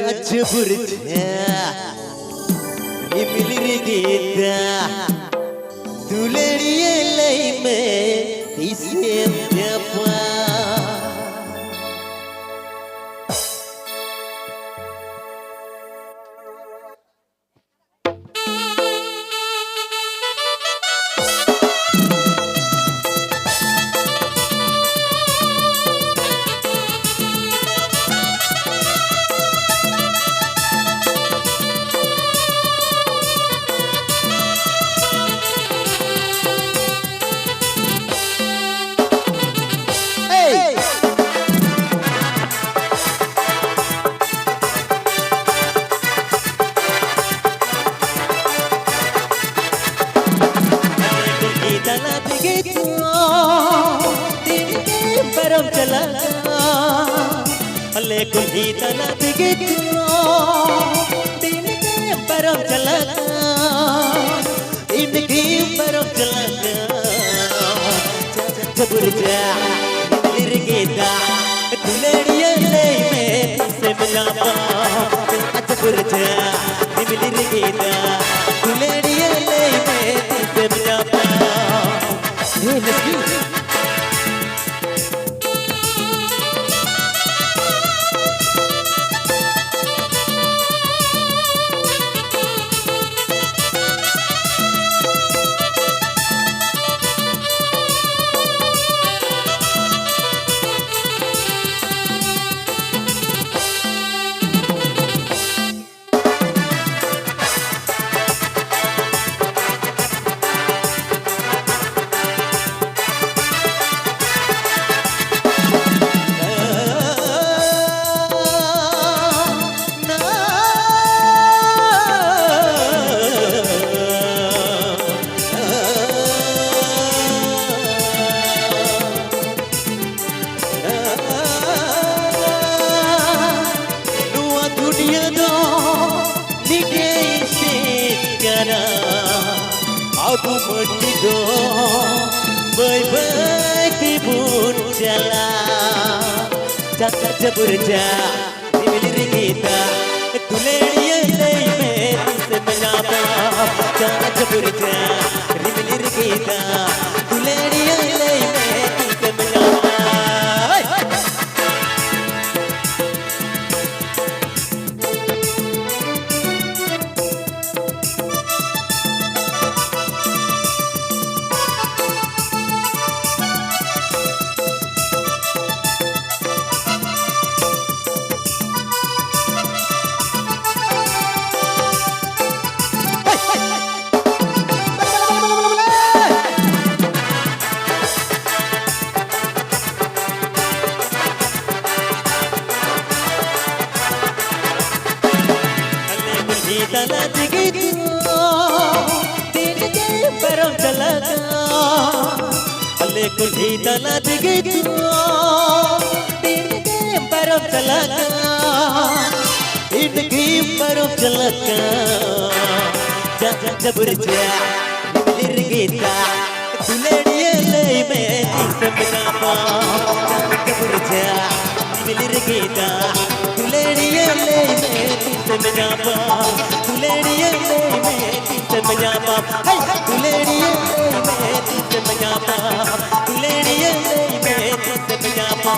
burja Emily Gita Tuleriye leime Isem japa कुल्ही तना बिगितनो दिन के परम चलना इनकी परम चलना जबर जा लिरगेदा दुलेड़िया ले में से मिलापा जबर जा लिरगेदा दुलेड़िया ले में से मिलापा ये लगी Aku mendido bye-bye kibun jalan Jangan jeburja di milir kita Tuleriya lay mein se menyapa Jangan jeburja di milir kita Tuleriya lay mein se menyapa तना दिगितो दिन के परम चलना अल्ले कुल्ही तना दिगितो दिन के परम चलना इनकी परम चलना जबर जा लिरगेता दुलेड़िए ले में समझापा जबर जा लिरगेता दुलेड़िए ले में समझापा दुलेड़िए ले में समझापा दुलेड़िए ले में समझापा दुलेड़िए ले में समझापा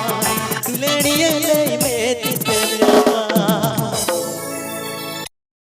दुलेड़िए ले में